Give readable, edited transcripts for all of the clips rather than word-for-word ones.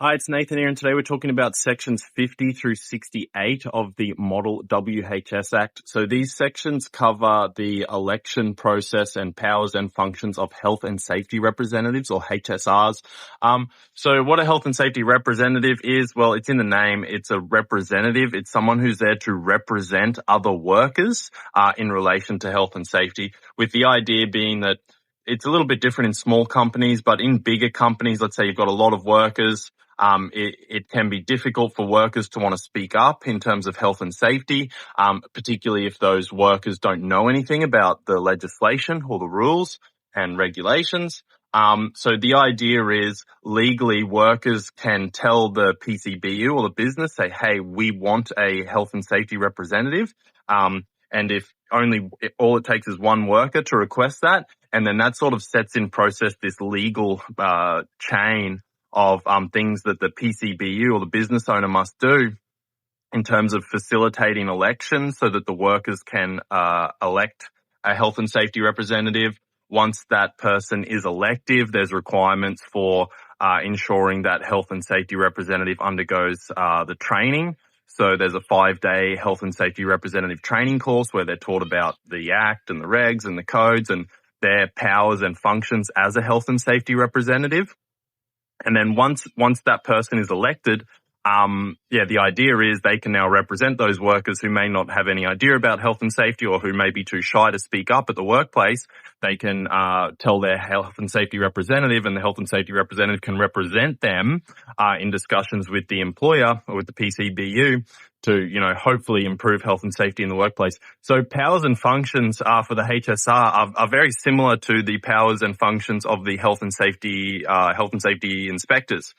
Hi, it's Nathan here, and today we're talking about sections 50 through 68 of the Model WHS Act. So these sections cover the election process and powers and functions of health and safety representatives, or HSRs. So what a health and safety representative is, well, it's in the name. It's a representative. It's someone who's there to represent other workers in relation to health and safety, with the idea being that it's a little bit different in small companies, but in bigger companies, let's say you've got a lot of workers, it can be difficult for workers to want to speak up in terms of health and safety, particularly if those workers don't know anything about the legislation or the rules and regulations. So the idea is legally workers can tell the PCBU or the business, say, hey, we want a health and safety representative. And if all it takes is one worker to request that, and then that sort of sets in process this legal chain of things that the PCBU or the business owner must do in terms of facilitating elections so that the workers can elect a health and safety representative. Once that person is elective, there's requirements for ensuring that health and safety representative undergoes the training. So there's a 5-day health and safety representative training course where they're taught about the Act and the regs and the codes and their powers and functions as a health and safety representative. And then once that person is elected, the idea is they can now represent those workers who may not have any idea about health and safety or who may be too shy to speak up at the workplace. They can tell their health and safety representative, and the health and safety representative can represent them in discussions with the employer or with the PCBU to, hopefully improve health and safety in the workplace. So powers and functions for the HSR are very similar to the powers and functions of the health and safety inspectors.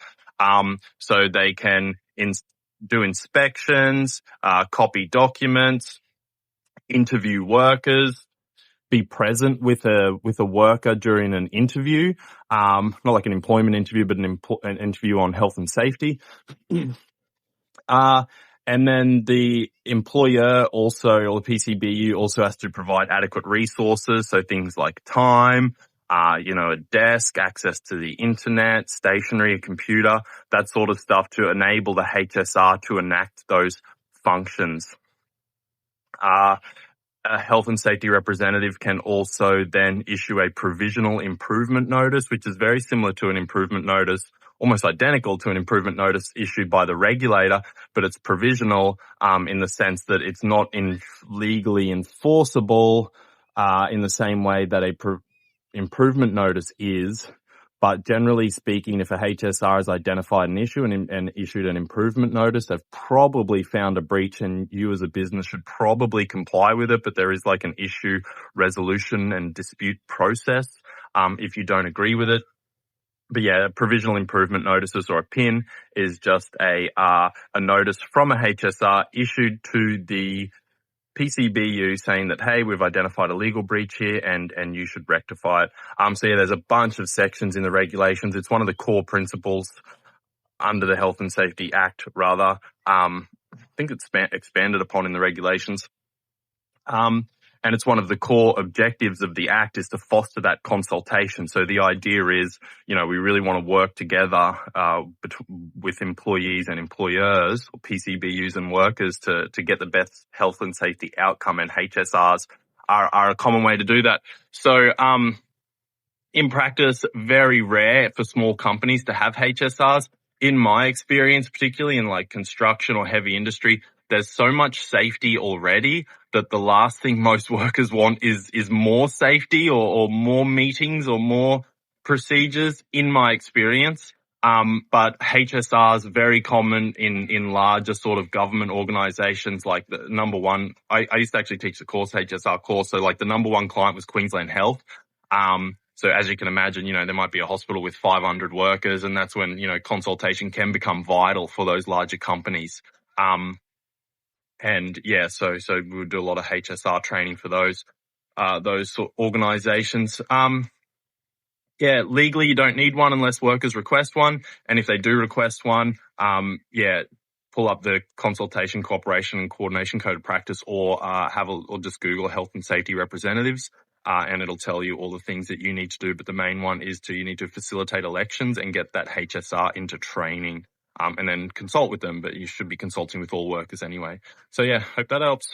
So they can do inspections, copy documents, interview workers, be present with a worker during an interview, not like an employment interview, but an interview on health and safety. And then the employer also, or the PCBU also has to provide adequate resources. So things like time, a desk, access to the internet, stationery, a computer, that sort of stuff to enable the HSR to enact those functions. A health and safety representative can also then issue a provisional improvement notice, which is very similar to an improvement notice, almost identical to an improvement notice issued by the regulator, but it's provisional in the sense that it's not legally enforceable in the same way that a improvement notice is. But generally speaking, if a HSR has identified an issue and issued an improvement notice, they've probably found a breach, and you as a business should probably comply with it. But there is like an issue resolution and dispute process if you don't agree with it. But yeah, provisional improvement notices, or a PIN, is just a notice from a HSR issued to the PCBU saying that, hey, we've identified a legal breach here and you should rectify it. So yeah, there's a bunch of sections in the regulations. It's one of the core principles under the Health and Safety Act, rather. I think it's expanded upon in the regulations. And it's one of the core objectives of the Act is to foster that consultation. So the idea is, we really want to work together with employees and employers, or PCBUs and workers, to get the best health and safety outcome. And HSRs are a common way to do that. So in practice, very rare for small companies to have HSRs. In my experience, particularly in like construction or heavy industry, there's so much safety already that the last thing most workers want is more safety or more meetings or more procedures, in my experience. But HSRs very common in larger sort of government organizations. Like the number one, I used to actually teach the HSR course. So like the number one client was Queensland Health. So as you can imagine, there might be a hospital with 500 workers, and that's when, consultation can become vital for those larger companies. And yeah, so we would do a lot of HSR training for those sort of organizations. Legally you don't need one unless workers request one. And if they do request one, pull up the Consultation, Cooperation and Coordination Code of Practice, or just Google health and safety representatives. and it'll tell you all the things that you need to do. But the main one is you need to facilitate elections and get that HSR into training, and then consult with them. But you should be consulting with all workers anyway. So yeah, hope that helps.